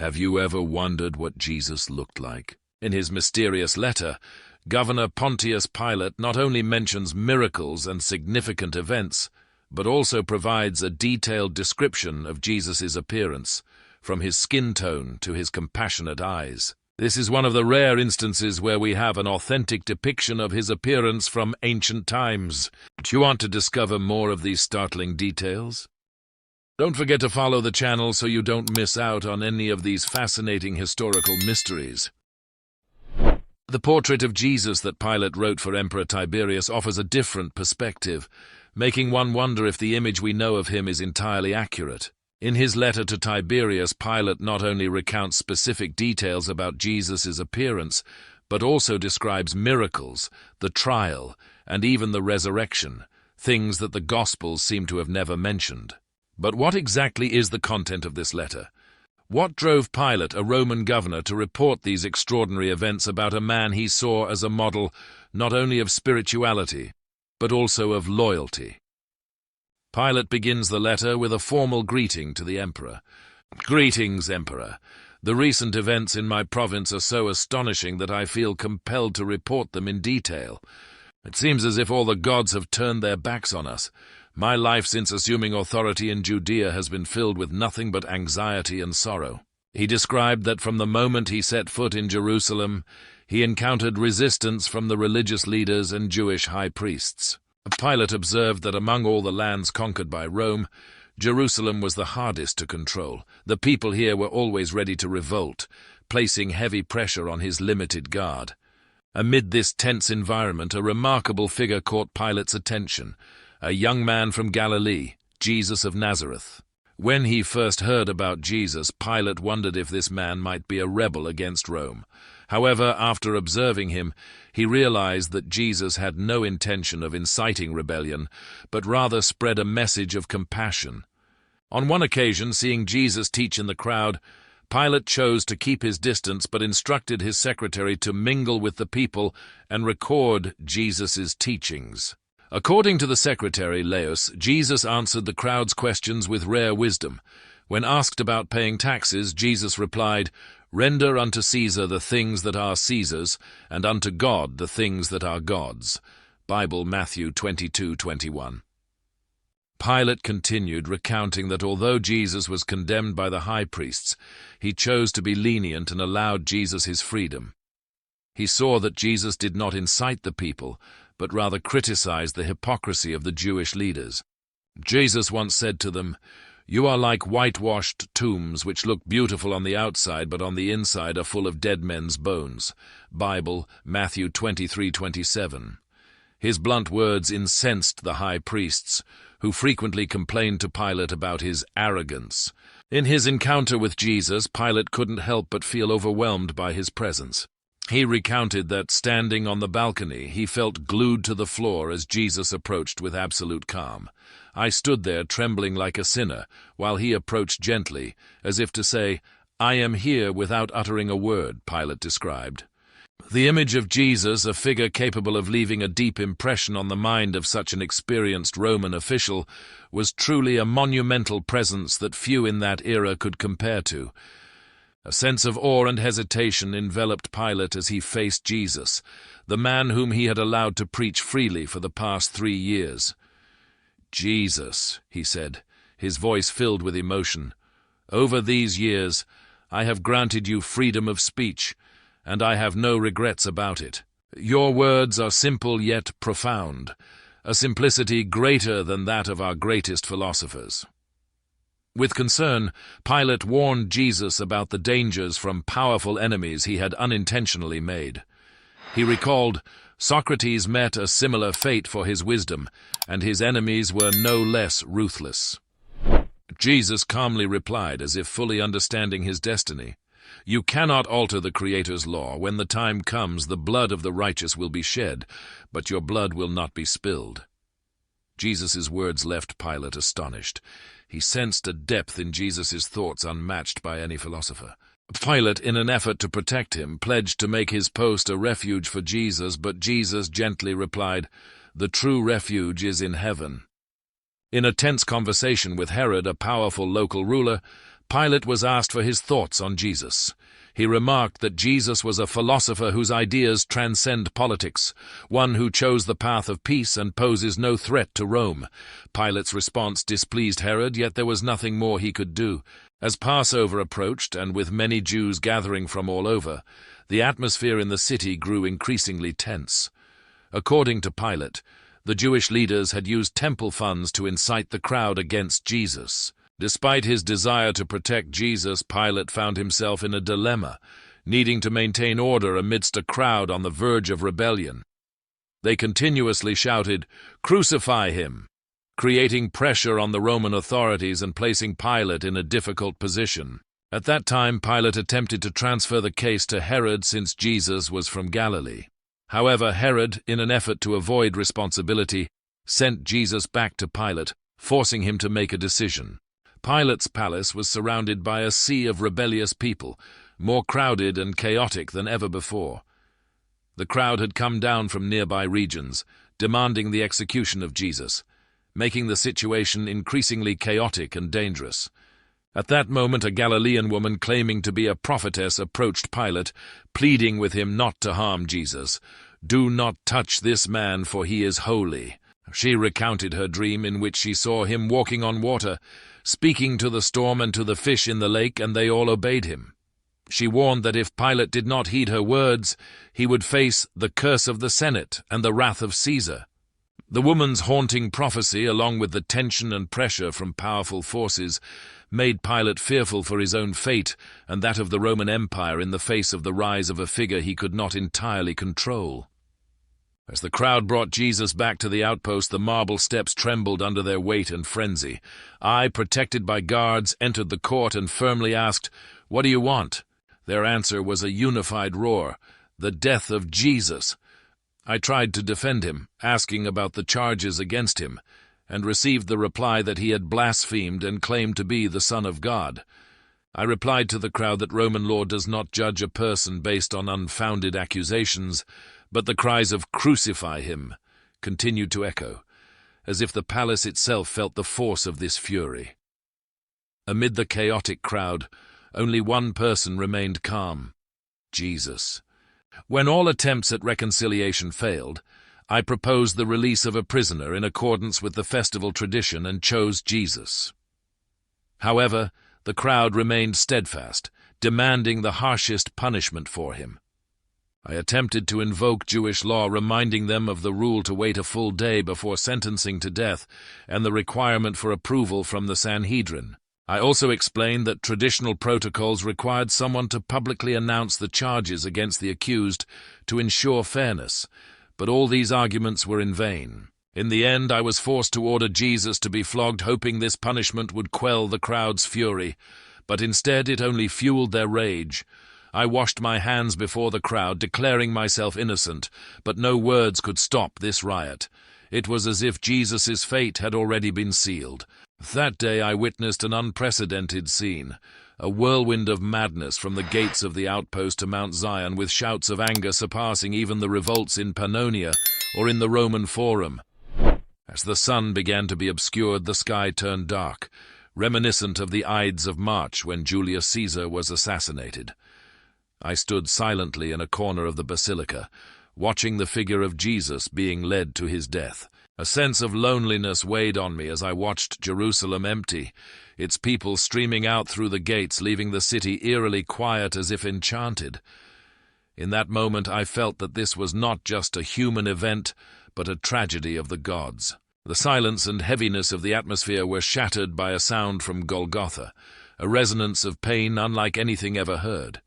Have you ever wondered what Jesus looked like? In his mysterious letter, Governor Pontius Pilate not only mentions miracles and significant events, but also provides a detailed description of Jesus' appearance, from his skin tone to his compassionate eyes. This is one of the rare instances where we have an authentic depiction of his appearance from ancient times. Do you want to discover more of these startling details? Don't forget to follow the channel so you don't miss out on any of these fascinating historical mysteries. The portrait of Jesus that Pilate wrote for Emperor Tiberius offers a different perspective, making one wonder if the image we know of him is entirely accurate. In his letter to Tiberius, Pilate not only recounts specific details about Jesus' appearance, but also describes miracles, the trial, and even the resurrection, things that the Gospels seem to have never mentioned. But what exactly is the content of this letter? What drove Pilate, a Roman governor, to report these extraordinary events about a man he saw as a model not only of spirituality, but also of loyalty? Pilate begins the letter with a formal greeting to the emperor. "Greetings, Emperor. The recent events in my province are so astonishing that I feel compelled to report them in detail. It seems as if all the gods have turned their backs on us. My life since assuming authority in Judea has been filled with nothing but anxiety and sorrow." He described that from the moment he set foot in Jerusalem, he encountered resistance from the religious leaders and Jewish high priests. Pilate observed that among all the lands conquered by Rome, Jerusalem was the hardest to control. The people here were always ready to revolt, placing heavy pressure on his limited guard. Amid this tense environment, a remarkable figure caught Pilate's attention, a young man from Galilee, Jesus of Nazareth. When he first heard about Jesus, Pilate wondered if this man might be a rebel against Rome. However, after observing him, he realized that Jesus had no intention of inciting rebellion, but rather spread a message of compassion. On one occasion, seeing Jesus teach in the crowd, Pilate chose to keep his distance but instructed his secretary to mingle with the people and record Jesus' teachings. According to the secretary, Laius, Jesus answered the crowd's questions with rare wisdom. When asked about paying taxes, Jesus replied, "Render unto Caesar the things that are Caesar's, and unto God the things that are God's." Bible, Matthew 22:21. Pilate continued, recounting that although Jesus was condemned by the high priests, he chose to be lenient and allowed Jesus his freedom. He saw that Jesus did not incite the people, but rather criticized the hypocrisy of the Jewish leaders. Jesus once said to them, "You are like whitewashed tombs which look beautiful on the outside but on the inside are full of dead men's bones." Bible, Matthew 23:27. His blunt words incensed the high priests, who frequently complained to Pilate about his arrogance. In his encounter with Jesus, Pilate couldn't help but feel overwhelmed by his presence. He recounted that, standing on the balcony, he felt glued to the floor as Jesus approached with absolute calm. "I stood there trembling like a sinner, while he approached gently, as if to say, 'I am here,' without uttering a word," Pilate described. The image of Jesus, a figure capable of leaving a deep impression on the mind of such an experienced Roman official, was truly a monumental presence that few in that era could compare to. A sense of awe and hesitation enveloped Pilate as he faced Jesus, the man whom he had allowed to preach freely for the past 3 years. "Jesus," he said, his voice filled with emotion, "over these years I have granted you freedom of speech, and I have no regrets about it. Your words are simple yet profound, a simplicity greater than that of our greatest philosophers." With concern, Pilate warned Jesus about the dangers from powerful enemies he had unintentionally made. He recalled, Socrates met a similar fate for his wisdom, and his enemies were no less ruthless. Jesus calmly replied, as if fully understanding his destiny, "You cannot alter the Creator's law. When the time comes, the blood of the righteous will be shed, but your blood will not be spilled." Jesus' words left Pilate astonished. He sensed a depth in Jesus' thoughts unmatched by any philosopher. Pilate, in an effort to protect him, pledged to make his post a refuge for Jesus, but Jesus gently replied, "The true refuge is in heaven." In a tense conversation with Herod, a powerful local ruler, Pilate was asked for his thoughts on Jesus. He remarked that Jesus was a philosopher whose ideas transcend politics, one who chose the path of peace and poses no threat to Rome. Pilate's response displeased Herod, yet there was nothing more he could do. As Passover approached, and with many Jews gathering from all over, the atmosphere in the city grew increasingly tense. According to Pilate, the Jewish leaders had used temple funds to incite the crowd against Jesus. Despite his desire to protect Jesus, Pilate found himself in a dilemma, needing to maintain order amidst a crowd on the verge of rebellion. They continuously shouted, "Crucify him!" creating pressure on the Roman authorities and placing Pilate in a difficult position. At that time, Pilate attempted to transfer the case to Herod since Jesus was from Galilee. However, Herod, in an effort to avoid responsibility, sent Jesus back to Pilate, forcing him to make a decision. Pilate's palace was surrounded by a sea of rebellious people, more crowded and chaotic than ever before. The crowd had come down from nearby regions, demanding the execution of Jesus, making the situation increasingly chaotic and dangerous. At that moment, a Galilean woman claiming to be a prophetess approached Pilate, pleading with him not to harm Jesus. "Do not touch this man, for he is holy." She recounted her dream in which she saw him walking on water, speaking to the storm and to the fish in the lake, and they all obeyed him. She warned that if Pilate did not heed her words, he would face the curse of the Senate and the wrath of Caesar. The woman's haunting prophecy, along with the tension and pressure from powerful forces, made Pilate fearful for his own fate and that of the Roman Empire in the face of the rise of a figure he could not entirely control. As the crowd brought Jesus back to the outpost, the marble steps trembled under their weight and frenzy. I, protected by guards, entered the court and firmly asked, "What do you want?" Their answer was a unified roar, "The death of Jesus." I tried to defend him, asking about the charges against him, and received the reply that he had blasphemed and claimed to be the Son of God. I replied to the crowd that Roman law does not judge a person based on unfounded accusations, but the cries of "Crucify him" continued to echo, as if the palace itself felt the force of this fury. Amid the chaotic crowd, only one person remained calm: Jesus. When all attempts at reconciliation failed, I proposed the release of a prisoner in accordance with the festival tradition and chose Jesus. However, the crowd remained steadfast, demanding the harshest punishment for him. I attempted to invoke Jewish law, reminding them of the rule to wait a full day before sentencing to death and the requirement for approval from the Sanhedrin. I also explained that traditional protocols required someone to publicly announce the charges against the accused to ensure fairness, but all these arguments were in vain. In the end, I was forced to order Jesus to be flogged, hoping this punishment would quell the crowd's fury, but instead it only fueled their rage. I washed my hands before the crowd, declaring myself innocent, but no words could stop this riot. It was as if Jesus' fate had already been sealed. That day I witnessed an unprecedented scene, a whirlwind of madness from the gates of the outpost to Mount Zion, with shouts of anger surpassing even the revolts in Pannonia or in the Roman Forum. As the sun began to be obscured, the sky turned dark, reminiscent of the Ides of March when Julius Caesar was assassinated. I stood silently in a corner of the basilica, watching the figure of Jesus being led to his death. A sense of loneliness weighed on me as I watched Jerusalem empty, its people streaming out through the gates, leaving the city eerily quiet as if enchanted. In that moment I felt that this was not just a human event, but a tragedy of the gods. The silence and heaviness of the atmosphere were shattered by a sound from Golgotha, a resonance of pain unlike anything ever heard.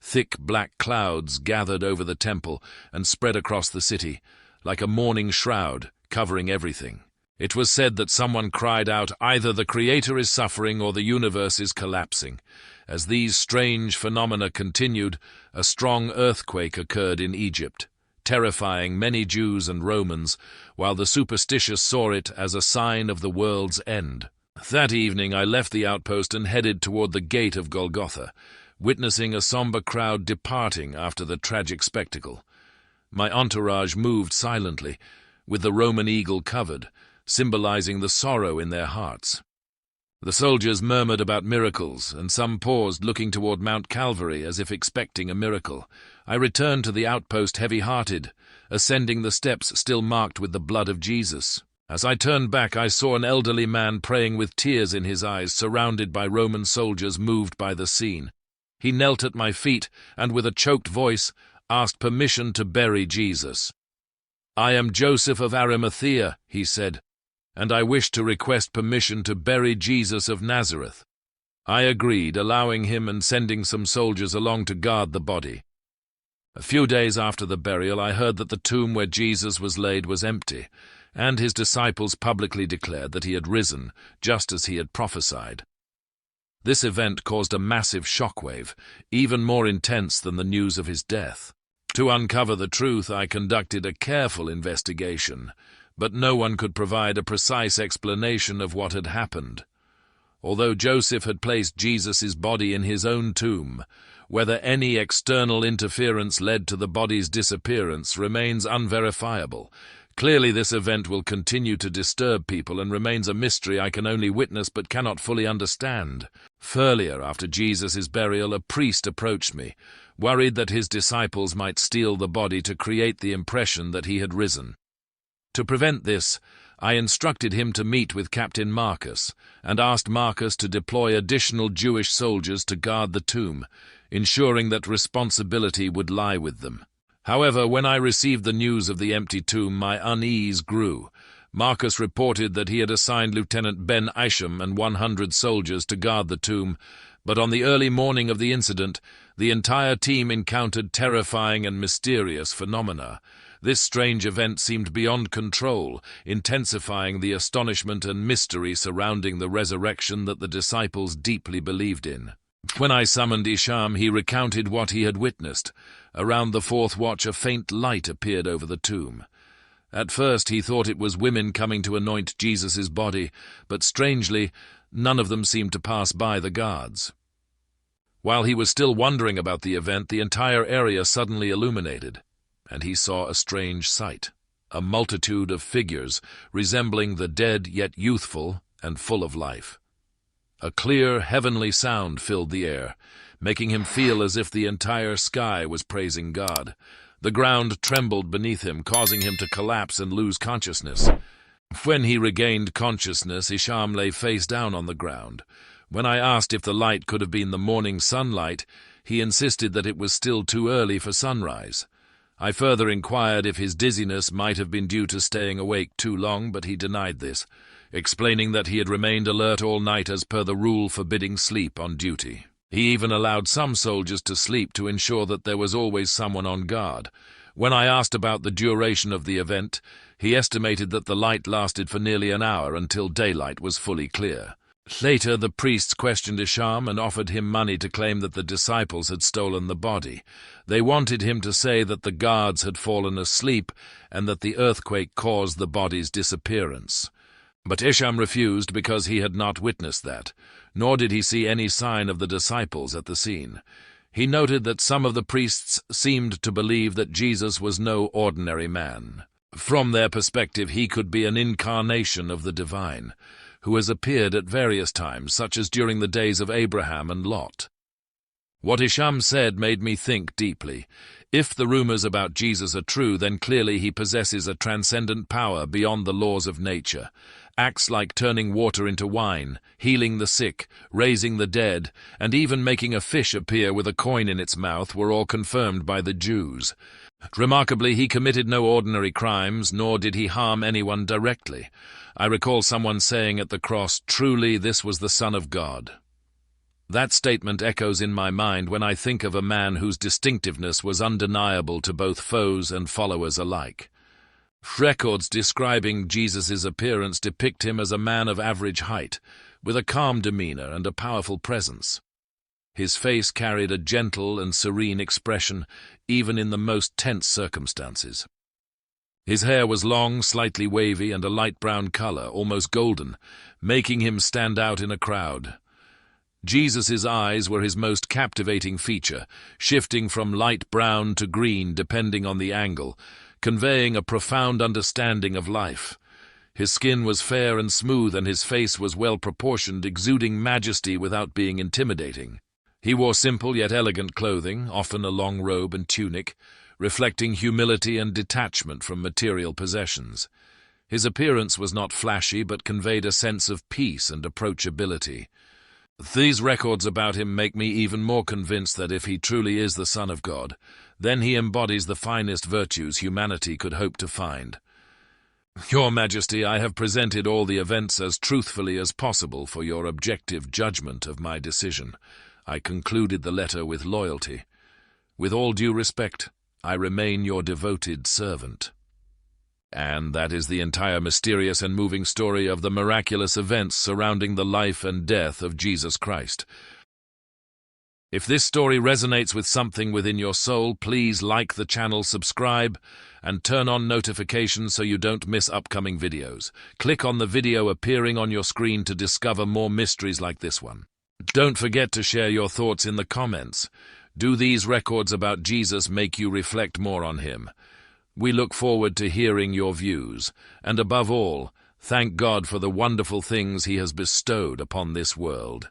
Thick black clouds gathered over the temple and spread across the city, like a mourning shroud, covering everything. It was said that someone cried out, "Either the Creator is suffering or the universe is collapsing." As these strange phenomena continued, a strong earthquake occurred in Egypt, terrifying many Jews and Romans, while the superstitious saw it as a sign of the world's end. That evening I left the outpost and headed toward the gate of Golgotha, witnessing a somber crowd departing after the tragic spectacle. My entourage moved silently, with the Roman eagle covered, symbolizing the sorrow in their hearts. The soldiers murmured about miracles, and some paused, looking toward Mount Calvary as if expecting a miracle. I returned to the outpost heavy-hearted, ascending the steps still marked with the blood of Jesus. As I turned back, I saw an elderly man praying with tears in his eyes, surrounded by Roman soldiers moved by the scene. He knelt at my feet and, with a choked voice, asked permission to bury Jesus. "I am Joseph of Arimathea," he said, "and I wish to request permission to bury Jesus of Nazareth." I agreed, allowing him and sending some soldiers along to guard the body. A few days after the burial, I heard that the tomb where Jesus was laid was empty, and his disciples publicly declared that he had risen, just as he had prophesied. This event caused a massive shockwave, even more intense than the news of his death. To uncover the truth, I conducted a careful investigation, but no one could provide a precise explanation of what had happened. Although Joseph had placed Jesus' body in his own tomb, whether any external interference led to the body's disappearance remains unverifiable. Clearly, this event will continue to disturb people and remains a mystery I can only witness but cannot fully understand. Earlier, after Jesus' burial, a priest approached me, worried that his disciples might steal the body to create the impression that he had risen. To prevent this, I instructed him to meet with Captain Marcus, and asked Marcus to deploy additional Jewish soldiers to guard the tomb, ensuring that responsibility would lie with them. However, when I received the news of the empty tomb, my unease grew. Marcus reported that he had assigned Lieutenant Ben Isham and 100 soldiers to guard the tomb, but on the early morning of the incident, the entire team encountered terrifying and mysterious phenomena. This strange event seemed beyond control, intensifying the astonishment and mystery surrounding the resurrection that the disciples deeply believed in. When I summoned Isham, he recounted what he had witnessed. Around the fourth watch, a faint light appeared over the tomb. At first, he thought it was women coming to anoint Jesus' body, but strangely, none of them seemed to pass by the guards. While he was still wondering about the event, the entire area suddenly illuminated, and he saw a strange sight, a multitude of figures resembling the dead yet youthful and full of life. A clear, heavenly sound filled the air, making him feel as if the entire sky was praising God. The ground trembled beneath him, causing him to collapse and lose consciousness. When he regained consciousness, Isham lay face down on the ground. When I asked if the light could have been the morning sunlight, he insisted that it was still too early for sunrise. I further inquired if his dizziness might have been due to staying awake too long, but he denied this, explaining that he had remained alert all night as per the rule forbidding sleep on duty. He even allowed some soldiers to sleep to ensure that there was always someone on guard. When I asked about the duration of the event, he estimated that the light lasted for nearly an hour until daylight was fully clear. Later, the priests questioned Isham and offered him money to claim that the disciples had stolen the body. They wanted him to say that the guards had fallen asleep and that the earthquake caused the body's disappearance. But Isham refused because he had not witnessed that, nor did he see any sign of the disciples at the scene. He noted that some of the priests seemed to believe that Jesus was no ordinary man. From their perspective, he could be an incarnation of the divine, who has appeared at various times, such as during the days of Abraham and Lot. What Isham said made me think deeply. If the rumors about Jesus are true, then clearly he possesses a transcendent power beyond the laws of nature. Acts like turning water into wine, healing the sick, raising the dead, and even making a fish appear with a coin in its mouth were all confirmed by the Jews. Remarkably, he committed no ordinary crimes, nor did he harm anyone directly. I recall someone saying at the cross, "Truly, this was the Son of God." That statement echoes in my mind when I think of a man whose distinctiveness was undeniable to both foes and followers alike. Records describing Jesus' appearance depict him as a man of average height, with a calm demeanor and a powerful presence. His face carried a gentle and serene expression, even in the most tense circumstances. His hair was long, slightly wavy, and a light brown color, almost golden, making him stand out in a crowd. Jesus' eyes were his most captivating feature, shifting from light brown to green depending on the angle, conveying a profound understanding of life. His skin was fair and smooth, and his face was well-proportioned, exuding majesty without being intimidating. He wore simple yet elegant clothing, often a long robe and tunic, reflecting humility and detachment from material possessions. His appearance was not flashy, but conveyed a sense of peace and approachability. These records about him make me even more convinced that if he truly is the Son of God, then he embodies the finest virtues humanity could hope to find. Your Majesty, I have presented all the events as truthfully as possible for your objective judgment of my decision. I concluded the letter with loyalty. With all due respect, I remain your devoted servant. And that is the entire mysterious and moving story of the miraculous events surrounding the life and death of Jesus Christ. If this story resonates with something within your soul, please like the channel, subscribe, and turn on notifications so you don't miss upcoming videos. Click on the video appearing on your screen to discover more mysteries like this one. Don't forget to share your thoughts in the comments. Do these records about Jesus make you reflect more on him? We look forward to hearing your views, and above all, thank God for the wonderful things he has bestowed upon this world.